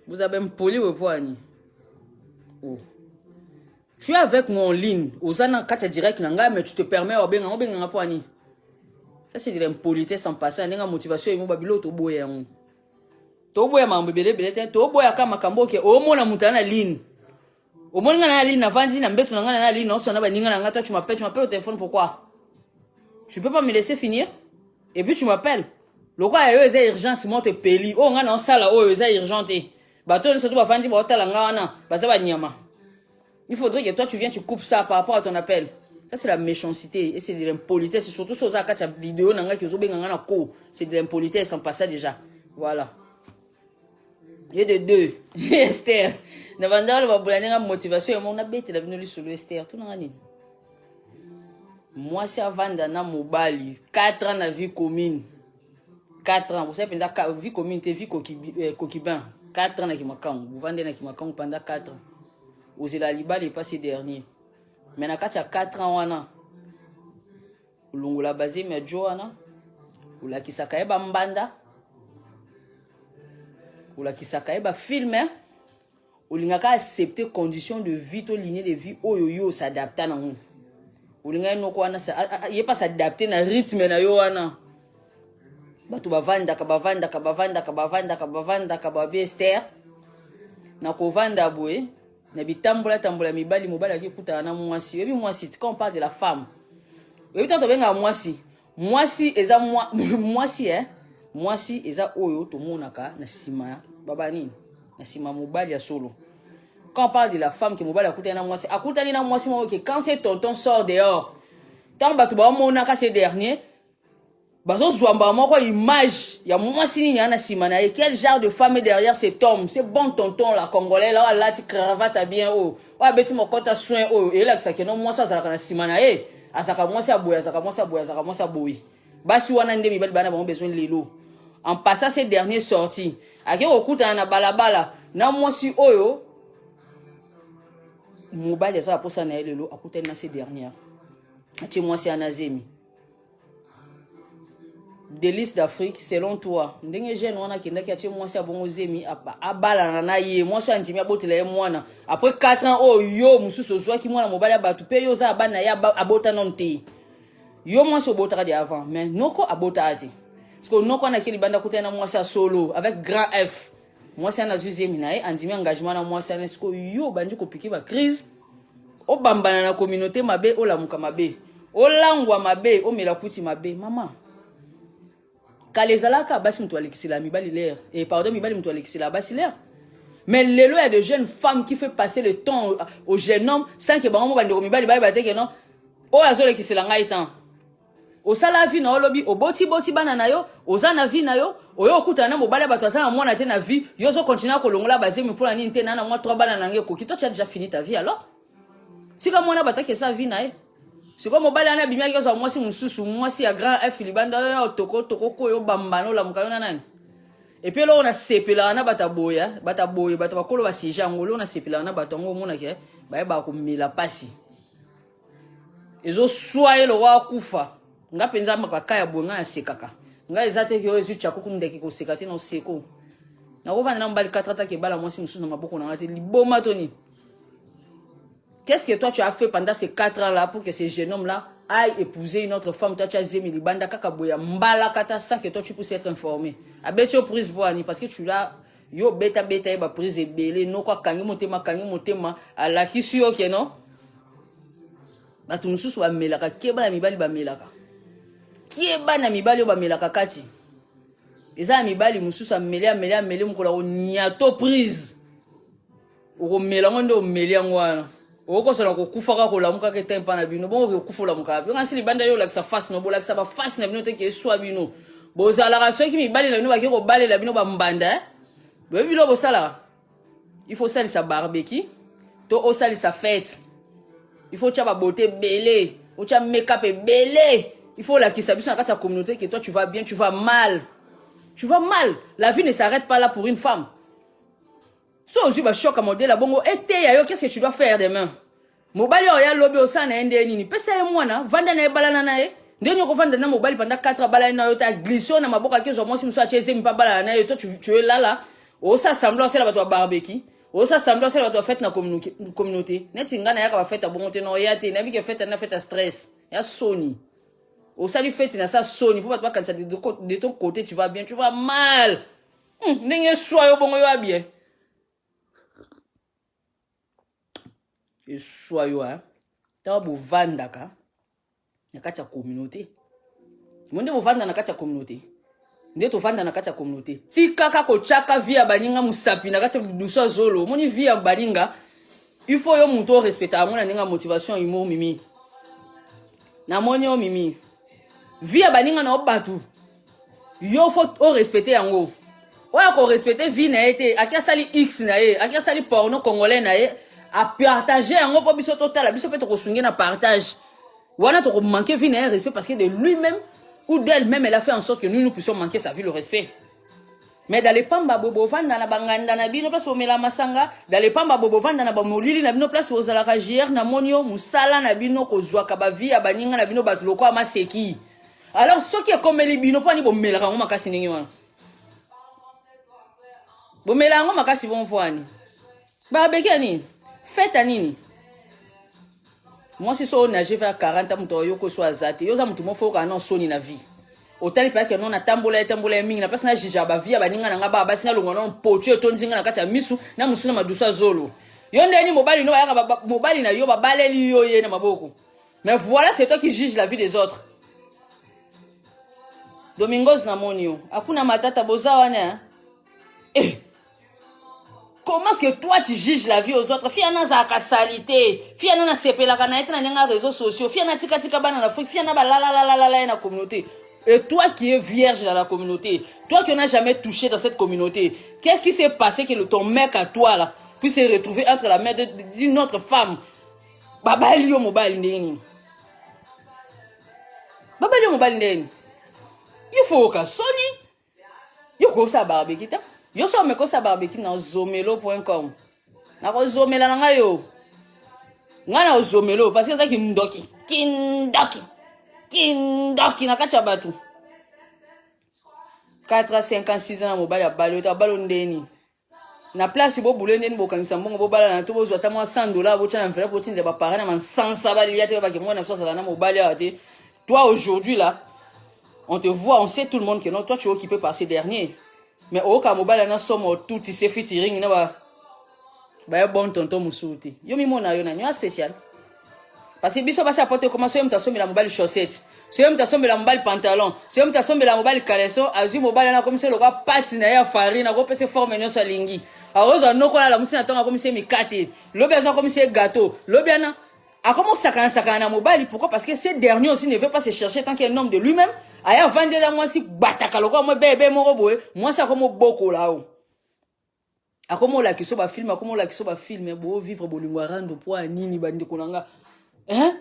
Vous avez un poli ou quoi? Oh. Tu es avec moi en ligne. Osana kata direct nanga, mais tu te permets au benga poani. Ça c'est de l'impolitesse en passant. Nenga motivation et mon babilo to boya. To boya ma mbebele belete. To boya kama kambo ke o mona mutana ligne. Au moins na ligne na vandi na mbeto na ligne non sona ba ninga na toi tu m'appelles au téléphone pourquoi? Tu peux pas me laisser finir? Et puis tu m'appelles. Le quoi est urgence moi te peli. Oh nga na sala oh est urgenté. Bah toi surtout ba vandi ba hôtel nga wana. Ba ça ba nyama. Il faudrait que toi tu viennes tu coupes ça par rapport à ton appel. Ça c'est la méchanceté et c'est de l'impolitesse surtout sur ça quand tu as vidéo nanga ki zo benga na ko. C'est de l'impolitesse en passant déjà. Voilà. Il y a de deux. Esther. Navanda le babulani nga motivation mon abete la venu sur Esther tout nani. Moi c'est avant na mobali 4 ans na vie commune. 4 ans, vous savez pendant vie commune te vie kokibin. 4 ans na kimakang. Vous vendez na kimakang pendant 4 ans. Vous êtes la liba les passés derniers. Mais na katia 4 ans wana. Ulungula basé mais Joana. Ula kisaka eba mbanda. Ula kisaka eba filmer. Ulingaka accepter conditions de vie to lignée de vie oyoyo s'adapter na nous. Ulinga no ko wana il pas s'adapter na rythme na yo wana. Batu bavanda kababi Esther. Na ko vanda boye. Na bitambola tambola mibali mobala ki kuta na mwasi. Ebi mwasi quand on parle de la femme. Ebi tanto benga mwasi. Mwasi eza mwasi Mwasi eza oyo to monaka na sima baba nini? Na sima mobali ya solo. Quand on parle de la femme qui mobali akuta na mwasi, akuta ni na mwasi mo que quand c'est tonton sort dehors. Tant batu ba monaka ces derniers. Bazo zwamba moko image ya mwasi ni na sima na quel genre de femme est derrière cet homme? C'est bon tonton la congolais là la ti cravate bien oh. Wa beti mo kota soin oh et là que ça que non mwasi azala na sima na asaka mwasi aboya asaka mwasi aboyi. Basi wana nde mibali bana ba besoin lelo. En passant ces derniers sorties, ake okuta na balabala na mwasi oyo mobali ça pour ça na lelo akuta na ces dernières. Ati mwasi anazemi. Délice d'Afrique selon toi ndenge jeune wana kindaki ati mwasi abongo zemi abala na ye mwasi andimi abotela ye mwana après 4 ans oh yo mususu zwa ki mwana mobali abatu pe yo za bana ya abota nonte yo mwasi obotaka de avant mais noko abota ati parce que noko na kili banda kutena mwasi solo avec grand F mwasi ana zemi na ye andimi engagement na mwasi na siko yo bandi ko piki ba crise o bambana na communauté mabe o lamuka mabe o langwa mabe o mela kuti mabe mama Kalezalaka basi mtu alexila mibali l'air et pardon mibali mtu alexila basi l'air mais lelo il y a de jeunes femmes qui fait passer le temps aux jeunes hommes sans que bango bandeko mibali ba bateke non o azole kisela ngai temps o sala vie na olobi o boti bana na yo ozana vie na yo oyo okuta na mobali bato azana mwana te na vie yo zo continuer ko longola bazemi pour la nini te na moi 3 bana na ngeko toi tu as déjà fini ta vie alors si comme mwana batake sa vie na c'est comme mobile ana bimia ki zo mwasi mususu mwasi ya grand F libanda yo toko ko yo bambano la mukayo na nani et puis là on a sepela na bataboya batakolo ba sija ngolo on a sepela na batongo mona ke ba ko mila pasi ezo soye lo wa kufa nga penza makaka ya bonga na sekaka nga ezate ki yo ezu chako kundeki ko sekati na seko na ko vana na mbali katrata ke bala mwasi mususu na maboko na ngate liboma toni. Qu'est-ce que toi tu as fait pendant ces 4 ans-là pour que ces jeunes hommes-là aillent épouser une autre femme? Toi tu as zemi libanda kakaboya mbala kata sans que toi tu puisses être informé. Abetio prise boani parce que tu l'as yo beta ba prise belé no kwa kangi motema ala kisu yo ke non? Ba tu mususu ba melaka keba na mibali ba melaka. Kieba na mibali ba melaka kati. Eza mibali mususu amele mukola o nyato prise. O melango ndo meliango wana. Oko sala ko kufaka ko lamuka ke tempa na bino bongo ko kufula muka bi ngasi libanda yo la sa face no bola sa ba face na bino te ke swa bino bozala ka soki mi bale na bino ba ke ko bale la bino ba mbanda be bilo bosala il faut salir sa barbecue to o salir sa fête il faut tchaba beauté belé o tcha make up belé il faut la kisa biso na kata communauté que toi tu vas bien tu vas mal la vie ne s'arrête pas là pour une femme. So ozu ba choc à modèle la bongo ete ya yo qu'est-ce que tu dois faire demain? Mobali ya lobi osana ende nini? Pesa ye mwana vanda na balana na ye. Ndenyo ko vanda na mobali pendant 4 balana na yo ta glissé na maboka ke zo mwasi muso acheze mi pa balana na yo toi tu es là O ça semblant c'est la bato barbecue. O ça semblant c'est la bato fête na communauté. Neti ngana ya ka fête à bonté non ya te na bi que fête na fête à stress. Ya Sony. O ça lui fait na ça Sony. Faut pas quand ça de ton côté tu vas bien, tu vas mal. N'engue soit yo bongo yo bien. Et soit yo hein. Ta bo vandaka. Na kati ya communauté. Monde bo vanda na kati ya communauté. Nde to vanda na kati ya communauté. Ti kaka ko chaka via baninga musapi na kati ya duso zolo. Moni via baninga. Il faut yo muto respecter amona ninga motivation imo mimi. Na moni o mimi. Via baninga na obatu. Yo faut o respecter yango. Oya ko respecter vie na été. Akia sali X na ye, akia sali porno congolais na ye. A partager yango po biso total, biso pe to ko sunge na partage. Wana to ko manquer vie na ye respect parce que de lui-même ou d'elle-même, elle a fait en sorte que nous puissions manquer sa vie, le respect. Mais dans les pamba bobo vanda na banganda na bino place pour mela masanga, dans les pamba bobo vanda na ba molili na bino place aux alakajier na monio musala na bino ko zwaka ba vie abaninga na bino batuloko amaseki. Alors ce qui est comme les bino pa ni bo mela ngo makasi ningi wana. Bo mela ngo makasi bon poani. Ba beki nini? Fête nini? Moi, si on a fait 40 ans, je suis azate. Je suis mon frère qui a soni na vie. Autant que non na tambola mingi na personne jija ba vie baninga na ngaba basina longono pocho tonzinga na kati ya misu na musu na madusa zolo. Yo ndeni mobali no ya mobali na yo ba baleli yo ye na maboko. Mais voilà, c'est toi qui juges la vie des autres. Domingos na monio. Akuna matata boza wana. Eh. Comment est-ce que toi tu juges la vie aux autres? Fiana za salité, fiana na sepela kana etna na réseaux sociaux, fiana tika tika bana na Afrique, fiana ba la na communauté. Et toi qui es vierge dans la communauté, toi qui n'as jamais touché dans cette communauté, qu'est-ce qui s'est passé que ton mec à toi là puisse se retrouver entre la main d'une autre femme? Babali yo mobile ndeni. Babali yo mobile ndeni. Il faut ka Sony. Yo ko sa barbecue ta. Yo so me ko sa barbecue na zomelo.com. Na ko zomela na yo. Ngana zomelo parce que ça ki ndoki. Kindoki na kacha batu. 4 à 56 ans mobile ya balo ta balo ndeni. Na place bo boulé ndeni bo kangisa mbongo bo bala na to bo zota mo $100 bo tshana mfela po tshinde ba parana man 100 bali ya te ba ki mo na so sala na mobile ya te. Toi aujourd'hui là, on te voit, on sait tout le monde que non, toi tu es occupé par ces derniers. Mais au cas mobile na somme tout ti se featuring na ba bon tonton musuti. Yo mi mona yo na nyo spécial. Parce que biso basi apporter comment so mta sombe la mobile chaussette. So mta sombe la mobile pantalon, so mta sombe la mobile caleçon, azu mobile na comme c'est le gars pati na ya farine, ko pese forme nyo so lingi. Arozo noko la musina tonga comme c'est mikate. Lo besoin comme c'est gâteau. Lo bien a comment sakana na mobile pourquoi? Parce que ces derniers aussi ne veut pas se chercher tant qu'il est un homme de lui-même. Aya vendre la moi si bataka loko moi bébé mo roboé, moi ça comme boko là-haut. A comment la kiso ba film, a comment la kiso ba film bo vivre bolingwa rando po nini bandi konanga. Hein?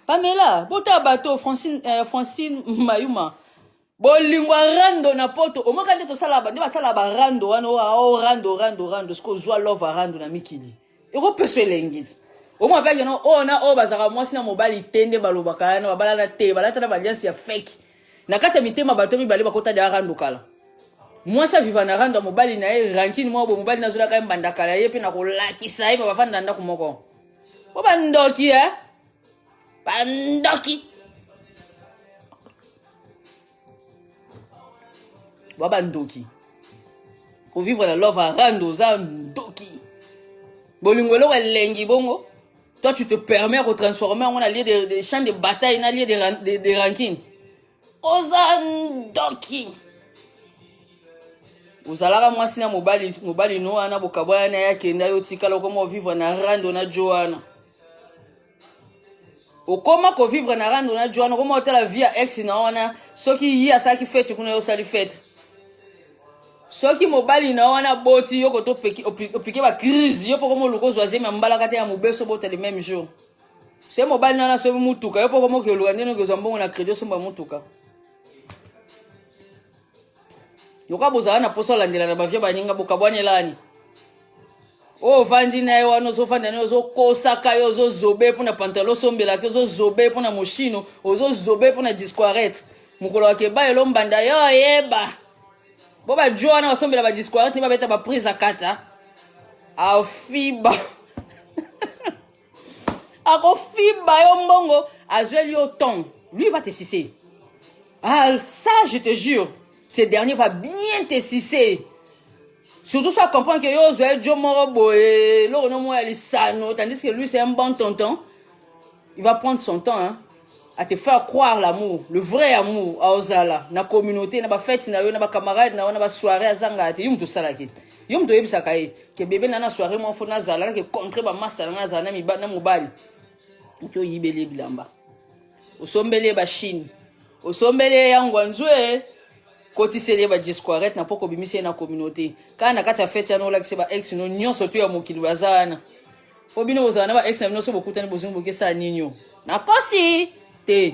Pamela, bota bateau Francine Mayuma. Bolingwa rando na poto. O moka to sala ba, sala ba rando wana o rando sko zwa love rando na mikili. E ko peso elengit. O mo apeke no o na o bazaka mwasi na mobali tende balobaka na bala na te balata na alliance ya fake. Na kati ya mitema bato mi bali bakota de rando kala. Mwasi viva na rando mobali na e ranking mo bo mobali na zola ka mbanda kala ye pe na ko lakisa ye ba fanda ndako moko. O bandoki bandoki. Bandoki. Pour vivre la love à rando zandoki. Bolingwelo lengi bongo. Toi tu te permets de transformer en allié des champs de bataille, en allié des rankings. Ozandoki. Uzalaka mwasi na mobali no ana bokabwana na yake na yo tikala komo vivre na rando na Joanna. Okoma ko vivre na rando na Joanna komo otela via ex na wana soki yi asaki fete kuna yo sali fete. Soki mobali na wana boti yo koto opike ba crise yo poko mo loko zoaze mbala kate ya mobeso bota le même jour. C'est mobali na so mutuka yo poko mo ke lukande no kezambongo na crédit somba mutuka. Yo ka bozala na poso landela na bavia baninga bokabwane lani. O vandi na yo wana zo fanda na zo kosaka yo zo zobe pona pantalon sombela ke zo zobe pona mochino, ozo zobe pona disquarette. Mukolo ke ba yo mbanda yo yeba. Bon ba Joana basombela ba discourse ni ba beta ba prise à kata. A fiba. A fiba yo mbongo azweli yo ton. Lui va te sucer. Ah ça je te jure, ce dernier va bien te sucer. Surtout ça comprend que yo zwe jo moro boye, lo no mo ali sano, tandis que lui c'est un bon tonton. Il va prendre son temps hein, à te faire croire l'amour, le vrai amour à Ozala, na communauté, na ba fête na yo na ba camarade na ba soirée azanga te yum to salaki. Yum to yebisa kai que bébé na soirée mo fo na zala que contre ba master na zala mi ba na mobali. Ko yibele bilamba. Osombele ba Chine. Osombele yangwanzwe. Kotisele ba discourette na poko bimise na communauté. Kana kata fête ya no la ba ex no nyonso to ya mokili bazana. Po bino ozana ba ex na bino so bokutani bozungu bokesa ninyo. Na posi te.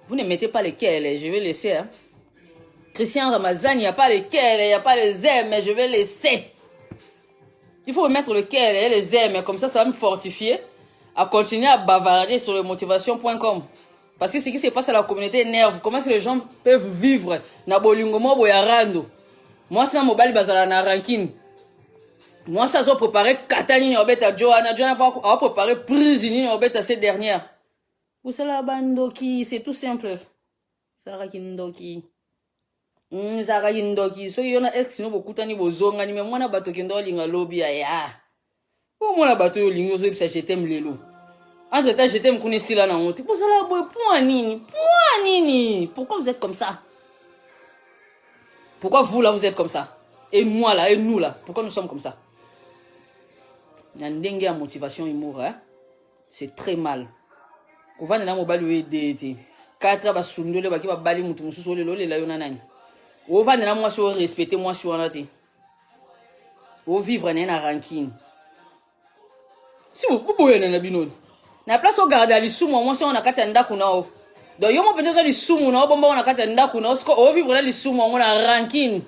Vous ne mettez pas les quels, je vais laisser hein. Christian Ramazan, il n'y a pas les quels, il n'y a pas les aimes, mais je vais laisser. Il faut mettre le quel et les aimes, comme ça va me fortifier à continuer à bavarder sur le motivation.com. Parce que ce qui se passe à la communauté énerve. Comment est-ce que les gens peuvent vivre na bolingomo boyarando? Moi, c'est un mobile bazala na ranking. Moi, ça a préparé Katani Obeta Johanna. Johanna a préparé Prisini Obeta cette dernière. Vous savez la bandoki, c'est tout simple. Sarah Kindoki. Sarah Kindoki. So, il y en a ex no beaucoup tani bozonga ni mais moi na bato kendo linga lobby ya. Pour moi na bato yo lingo zo je t'aime lelo. Entre temps, je t'aime connaissi là na honte. Pour ça là boy point nini. Pourquoi vous êtes comme ça? Pourquoi vous là vous êtes comme ça? Et moi là et nous là, pourquoi nous sommes comme ça? Nandenge ya motivation humour hein. C'est très mal. Kovana na mobile we 4 ba sundole ba ki ba bali mutu mususu lelo lela yona nani. O vana na moi sur respecter moi sur onate. O vivre na ranking. Si vous boyez na binoni. Na place au garder ali sumu moi si on a kati ndako na o. Donc yo mo penza li sumu na o bomba on a kati ndako na o sko o vivre na li sumu on a ranking.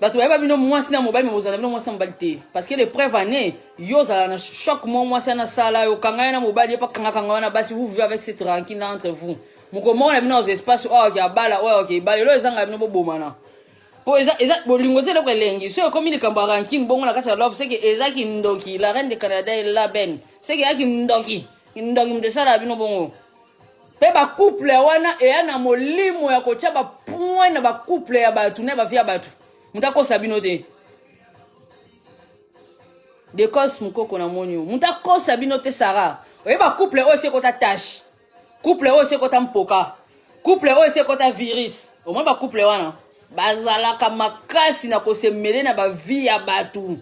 Bah tu vas pas venir moi si na mobile mais vous allez venir moi sans balité parce que les preuves années yo za na choc moi si na sala yo kanga na mobile pas kanga na basi vous vivez avec cette ranking entre vous. Mon comment on est venu aux espaces oh qui a bala ouais OK bala lo ezanga bino bomana. Po eza bolingo c'est le prelengi so comme il kamba ranking bongo na kati love c'est que eza kindoki la reine de Canada est la ben c'est que ya kindoki mdesala bino bongo. Pe ba couple wana e ana molimo ya kocha ba point na ba couple ya batu na ba via batu. Mutako sabinote. De cause mukoko na monyo. Mutako sabinote Sarah. Oyeba couple o se kota tâche. Couple o se kota mpoka. Couple o se kota virus. Au moins ba couple wana. Bazalaka makasi na kosemele na ba vie ya batu.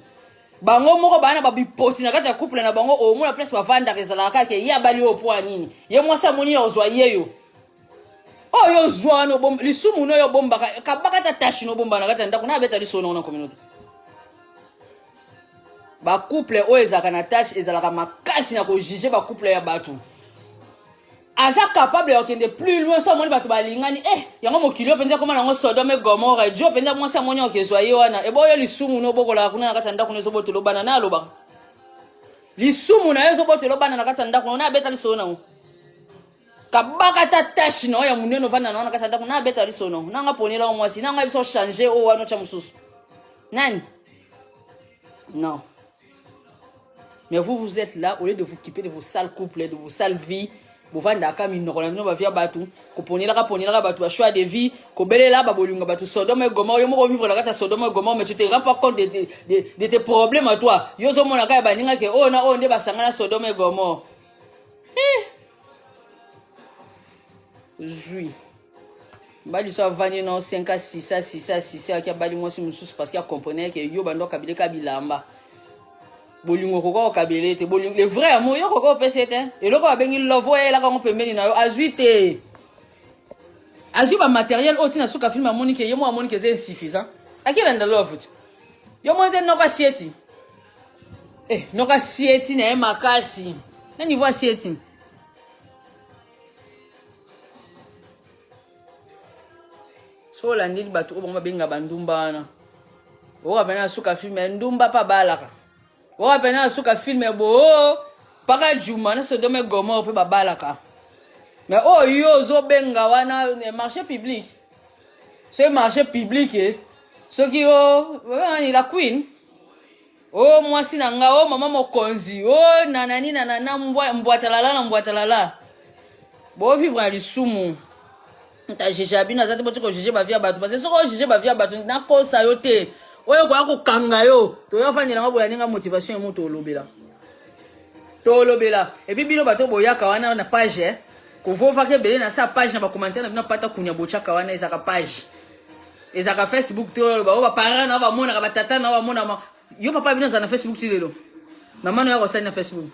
Bango moko bana ba biposi na kati ya couple na bango au moins la place ba vanda rezalaka ke ya bali o po nini. Ye mwasa moni ozwa yeyo. Oh yo zwa no bomba lisumu no yo bomba kabaka ta tashi no bomba na kati ndako na beta lisono na communauté. Ba couple o ezaka na tashi ezalaka makasi na ko juger ba couple ya batu. Aza capable de okende plus loin so moni batu balingani yango mokili penza koma nango Sodome et Gomorrhe jo penza mwasa moni okezwa ye wana e boyo lisumu no bokola kuna na kati ndako no zoboto lobana na loba. Lisumu na yo zoboto lobana na kati ndako na beta lisono na. Kabaka ta tashi no ya muneno vana naona kasa ndako na beta lisono nanga ponela mwasi nanga biso changer o wano cha mususu nani non mais vous êtes là au lieu de vous occuper de vos sales couples de vos sales vies vous vanda kami nokola no ba via batu ko ponela ka batu ba choix de vie ko belela ba bolinga batu Sodome et Gomorrhe yo mo vivre la kata Sodome et Gomorrhe mais tu te rends pas compte de tes problèmes à toi yo zo mona ka ba ninga ke o na o nde ba sangana Sodome et Gomorrhe oui. Bali so vani non 5 à 6 à qui a bali moi si mususu parce qu'il a comprenait que yo bando kabile kabilamba. Bolingo koko kabile te bolingo le vrai amour yo koko pesete et loko abengi love ouais la ko pembeni na yo azuite. Azu ba matériel otina suka film amoni ke yo mo amoni ke c'est insuffisant. Akila nda love. Yo mo te noka sieti. Noka sieti na makasi. Na niveau sieti. So la ndili batu ko bonga benga bandumba na. O apena suka film ndumba pa balaka. O apena suka film bo paka juma na Sodome et Gomorrhe pe babalaka. Mais oh yo zo benga wana marché public. Ce marché public ce qui oh la queen. Oh moi si nanga oh maman mokonzi oh nanani nanana mbwatalala. Bo vivre à l'isumu. Ta jeje abina zate botiko jeje ba via batu parce que soko jeje ba via batu na kosa yo te. Oyo kwa ko kanga yo. To yo fanyela maboya ninga motivation moto olobela. To olobela. Et puis bino bato boyaka wana na page Kovofa ke belé na sa page na ba commentaire na bino pata kunya bochaka wana ezaka page. Ezaka Facebook to ba parents na ba mona ba tata na ba mona yo papa bino za na Facebook ti lelo. Maman no ya ko na Facebook.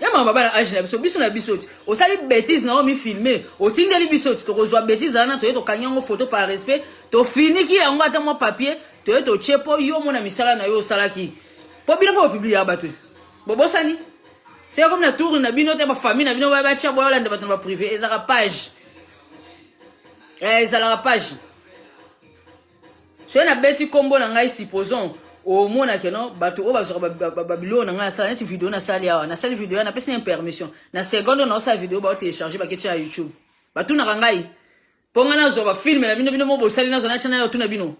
Ya mama baba na age na biso na biso ti. O sali bêtise na o mi filmer. O tindeli biso ti to ko zwa bêtise na to yeto kanyango photo par respect. To fini ki yango ata mo papier, to yeto chepo yo mona misala na yo salaki. Po bino po publier ba to. Bobo sani. C'est comme la tour na bino te ba famille na bino ba ba tia boyo landa ba na privé ezaka page. Ezala page. So na beti kombo na ngai supposons au mona ke no bato o ba zo ba bilo na ngai sala net vidéo na sali awa na sali vidéo na pesa permission na seconde na sa vidéo ba télécharger ba ketia YouTube. Bato na ngai ponga na zo ba film na bino mo bo sali na zo na channel to na bino.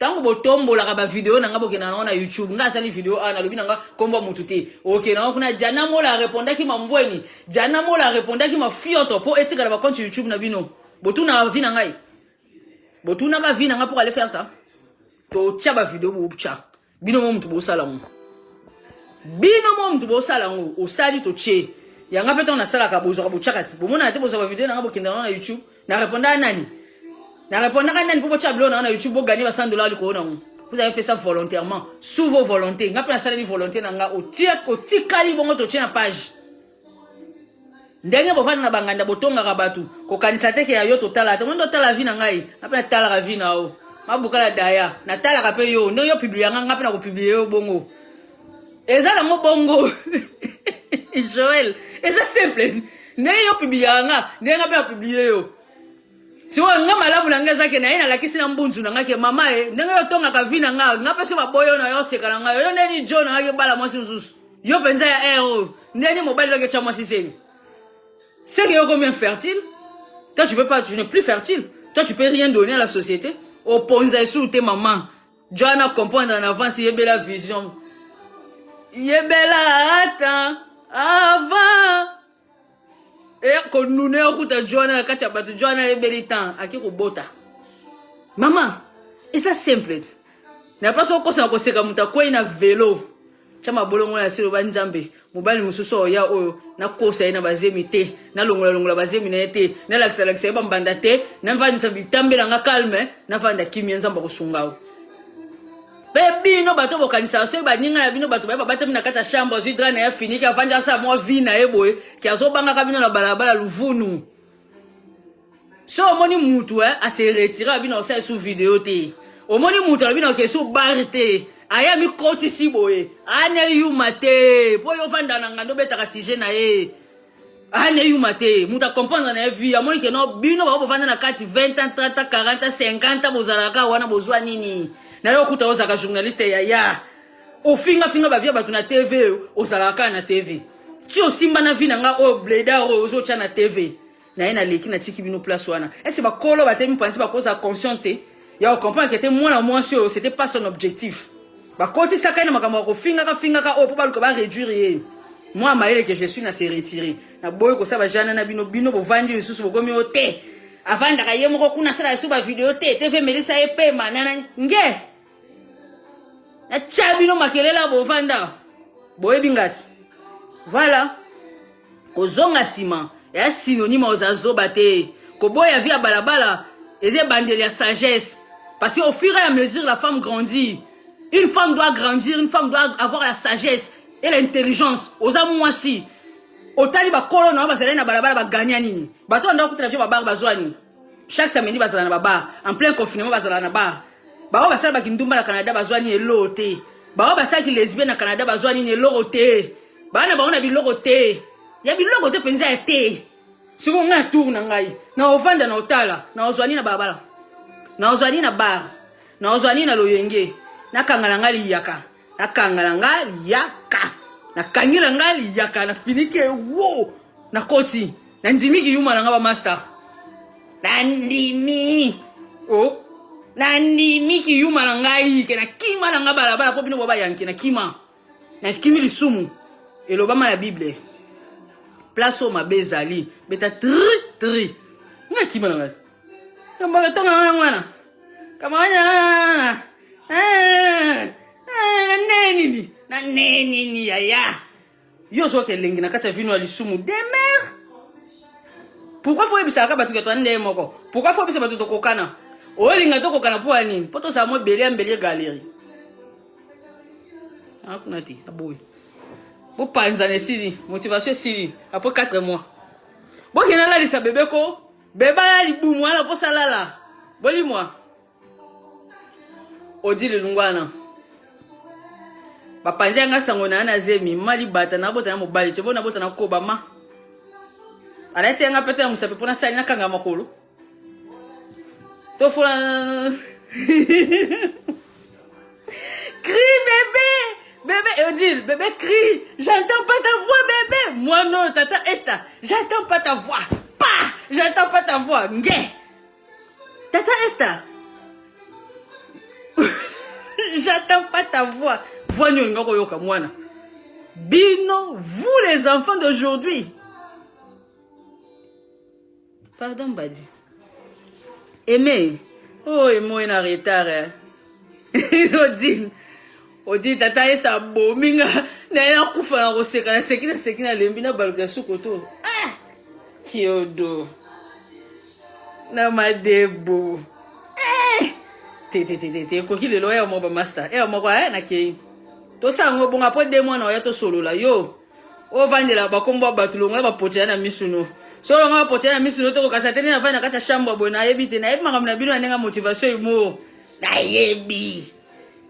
Tango botombo la ba vidéo na ngabo ke na YouTube nga sali vidéo na lobi nga kombo mututé. OK na kuna jana mo la répondre ki mambweni. Jana mo la répondre ki ma fioto po etika ba compte YouTube na bino. Botu na vi na ngai. Botu na ka vi na nga pour aller faire ça. To tia ba vidéo bo tia. Bino mo mutu bo sala mo. Bino mo mutu bo sala ngo o sali to che. Ya nga peto na sala ka bozo ka bo tia kati. Bo mona te bozo ba vidéo na nga bo kenda na YouTube. Na répondre nani? Na répondre à nani pour chablo na YouTube pour gagner $100 liko na. Vous avez fait ça volontairement, sous vos volontés. Nga pe na sala ni volonté na nga o tikali bongo to tia na page. Ndenge bo fana na banganda botonga ka batu. Ko kanisa te ke ya yo to tala. Te mondo tala vi na ngai. Na pe na tala ka vi na o. Mabukala daya. Na tala ka pe yo. Ndo yo publier nga pe na ko publier yo bongo. Eza na mo bongo. Joël, eza simple. Ndenge yo publier nga, ndenge pe na publier yo. Si wa nga malamu na nga zake na ina lakisi na mbunzu na nga ke mama ndenge yo tonga ka vina nga pese baboyo na yo seka na nga yo ndeni John na nga bala mwasi nsusu yo penza ya ndeni mobali loke cha mwasi semi c'est que yo combien fertile toi tu peux pas tu n'es plus fertile toi tu peux rien donner à la société au ponza sous tes maman Joanna comprendre en avance yebela vision yebela attends avant et qu'on nous ne okuta Joanna kati ya bato Joanna ebeli temps aki ko bota mama et ça simple na pas so kosa ko seka muta ko ina vélo chama bolongo na silo ba nzambe mobali mususu ya oyo na kosa ina bazemi te na longola bazemi na te na lakisa ba mbanda te na mvanisa bitambela nga calme na vanda kimia nzamba ko sungao Baby no bato bokanisa so ba ninga na bino bato ba batem na kata chambre zidra na ya fini ka vanja sa mo vi na eboy ki azobanga ka bino na balabala luvunu so omoni mutu a se retirer bino sa sous vidéo te omoni mutu bino ke sous barite aya mi koti si boye ane yu mate po yo vanda na ngando betaka sujet na ye ane yu mate muta comprendre na vie amoni ke no bino ba vanda na kati 20 ans 30 ans 40 50 bozalaka wana bozwa nini na yo kuta ozaka journaliste ya ofinga ba via batu na TV ozalaka na TV ti osimba na vina nga o bleda o ozocha na TV na ina leki na tiki bino place wana est-ce ba kolo ba temi penser ba cause consciente ya o comprendre que était moi c'était pas son objectif ba koti saka na makambo ko finga ka o po ba ko ba réduire ye moi maele que je suis na se retirer na boy ko sa ba jana na bino bo vandi lisusu bo komi o te avanda ka yemo ko kuna sala suba video te TV melisa e pe manana nge na chabino makelela bovanda boyebingati voilà kozonga sima ya synonyme ozazoba te koboya via balabala eze bandeli ya sagesse parce qu'au fur et à mesure la femme grandit une femme doit grandir une femme doit avoir la sagesse et l'intelligence oza mwasi otali bakolo na bazala na balabala ba gagner nini bato ndo kutala ba bar bazwani chaque samedi bazala na ba en plein confinement bazala na ba ba basala ba kindumba na Canada bazwani elote ba basala ki lesbienne na Canada bazwani ni elote bana ba ona biloko te ya biloko te penza te siko nga tour na ngai na ovanda na otala na ozwani na babala na ozwani na bar na ozwani na loyenge na kangala ngali yaka na kangala ngali yaka na kangila ngali yaka na finike wo na koti Nandimi ki yuma nanga ba master. Nandimi. Oh. Nandimi ki yuma nanga yi ke na kima nanga balabala po bino baba yanki na kima. Na kimi lisumu. Elobama la Bible. Place au mabezali. Beta tri. Nga kima nanga. Kamba tonga nanga. Kama Nani yaya. Yo so ke lengi na kata vino alisumu demer. Pourquoi faut ebisa ka batu ke to ndé moko? Pourquoi faut ebisa batu to kokana? O linga to kokana po ani. Poto sa mo mbeli galerie. Akunati aboui. Bo panzane sili, motivation sili après 4 mois. Bo kena la lisa bébé ko, bébé la libu moi la po salala. Boli moi. Odi le lungwana. Ba panza nga sangona na zemi mali bata na bota na mobali tebo na bota na ko ba ma. Ala ti nga pete na musape pona sali na kanga makolo. To fola. Crie bébé. Bébé, Odile, bébé crie. J'entends pas ta voix, bébé. Moi non, tata Esta. J'entends pas ta voix. Pas. J'entends pas ta voix. Ngé. Tata Esta. J'entends pas ta voix. Voix nyo ngako yoka mwana. Bino, vous les enfants d'aujourd'hui. Pardon, Badi. Aimé. Oh, Emo est en retard. Odile. Odi tata Esta bominga na ya kufa na koseka na sekina lembi na baluka sukoto. Ah! Kiodo. Na madebo. Te ko kile lo ya mo ba master. E mo kwa na ke. To sango bonga po de mo na ya to solo la yo. O vandela ba kombo batulonga ba potia na misuno. So nga potia na misuno to ko kasatene na vana kacha shamba bona yebite na yebi makamna bino anenga motivation imo. Na yebi.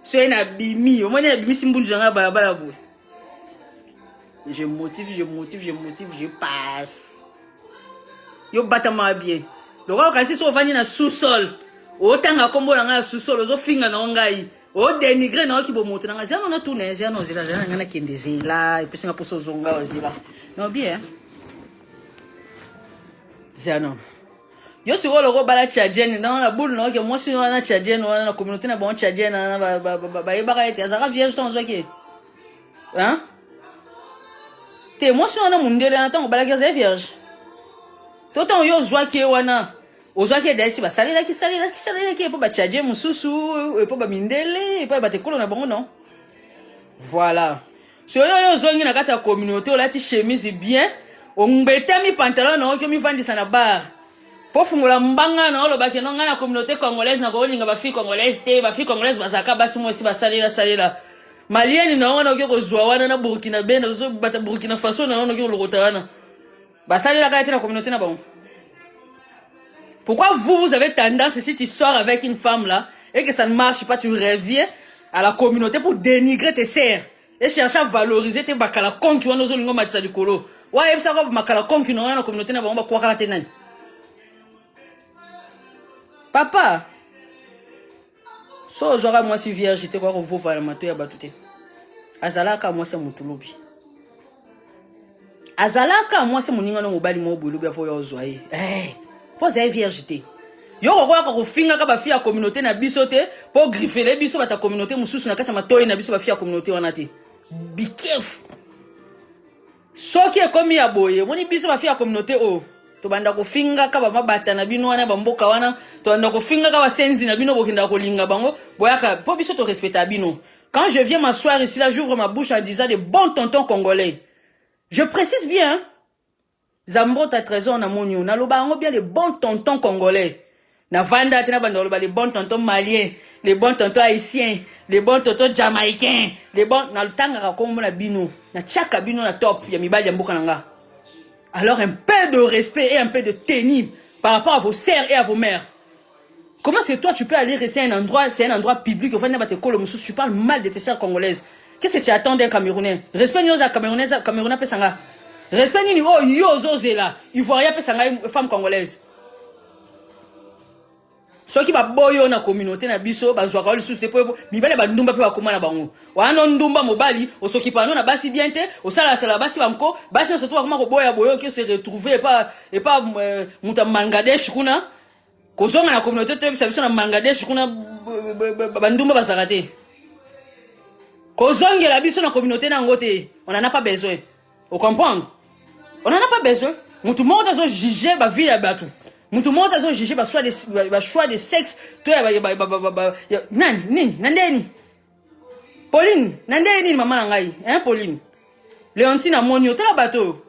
So na bimi, au moins na bimi simbundu nga balabala boy. Je motive, je passe. Yo batama bien. Le roi kasi so vani na sous-sol. O tanga kombo na sous-sol, zo finga na ngai. O dénigrer na ki bo moto na zia na tourner, zia no zila, zia na kende zila, et puis nga poso zonga zila. Non bien. Zia no. Yo si wolo go bala tchadien dans la boule non que moi si on a tchadien on a la communauté na bon tchadien na ba yebaka ete azaka vierge ton zoki. Hein? Te moi si on a mundele na tango bala que vierge. Toto yo zoki wana. O zoki desi ba salela ki po ba tchadien mususu e po ba mindele e po ba te kolo na bango non. Voilà. Si yo zongi na kata communauté o la ti chemise bien, o mbete mi pantalon na o ki mi vandi sana bar. Pour fungula mbanga na oloba ke nonga na communauté congolaise na kolinga ba fille congolaise te ba fille congolaise bazaka basi mo si ba salela malienne na wana ko zwa wana na Burkina Faso na zo bata Burkina Faso na wana ko lokota wana ba salela ka na communauté na bon. Pourquoi vous avez tendance si tu sors avec une femme là et que ça ne marche pas, tu reviens à la communauté pour dénigrer tes sœurs et chercher à valoriser tes bakala konki wana zo lingo matisa dikolo wa yebisa ko makala konki na wana communauté na bon ba kwa kala tenani. Papa, so ozwaka moi si vierge te kwa kovova na mato ya batute. Azalaka moi se mutulubi. Azalaka moi se muninga no mobali mo bulubi afo ya ozwaye. Pose vierge te. Yo kwa ko finga ka ba fi ya communauté na biso te, po griffele biso bata communauté mususu na kati matoyi na biso ba fi ya communauté wana te. Be careful. Soki e komi ya boye, moni biso ba fi ya communauté o. To banda ko finga ka ba mabata na bino wana bamboka wana to banda ko finga ka ba senzi na bino bokinda ko linga bango boyaka po biso to respecter bino. Quand je viens m'asseoir ici là, j'ouvre ma bouche en disant des bons tontons congolais. Je précise bien hein? Zambo ta trésor na monyo na loba ngo bien les bons tontons congolais. Na vanda tina banda loba les bons tontons maliens, les bons tontons haïtiens, les bons tontons jamaïcains, les bons na tanga ka kombo na bino, na chaka bino na top ya mibali ya mboka nanga. Alors un peu de respect et un peu de tenue par rapport à vos sœurs et à vos mères. Comment est-ce que toi tu peux aller rester à un endroit, c'est un endroit public, tu parles mal de tes sœurs congolaises. Qu'est-ce que tu attends d'un Camerounais? Respect ni aux Camerounais pesanga. Respect ni oh yo zozela. Ivoirien pesanga femme congolaise. soki ba boyo na communauté na biso bazwa ka lisusu te po mibale ba ndumba pe bakoma na bango wana ndumba mobali osoki pano na basi bien te osala sala basi bamko basi surtout bakoma ko boya boyo qui se retrouver et pas muta Bangladesh kuna kozonga na communauté te biso na Bangladesh kuna ba ndumba bazaka te kozongela biso na communauté na ngote on en a pas besoin vous comprenez on en a pas besoin mutu moko zo juger ba vie ya batu mutu moko zo juger ba choix de sexe to ya nani nandeni Pauline nandeni mama na ngai hein Pauline Leontine amonio tala bato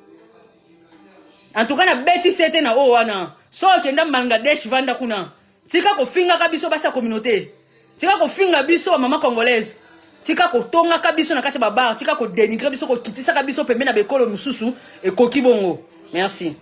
en tout cas na beti sete na o wana so kenda Bangladesh vanda kuna tika ko finga ka biso basa communauté tika ko finga biso mama congolaise tika ko tonga ka biso na kati ba bar tika ko dénigrer biso ko kitisa ka biso pembe na bekolo mususu e koki bongo merci.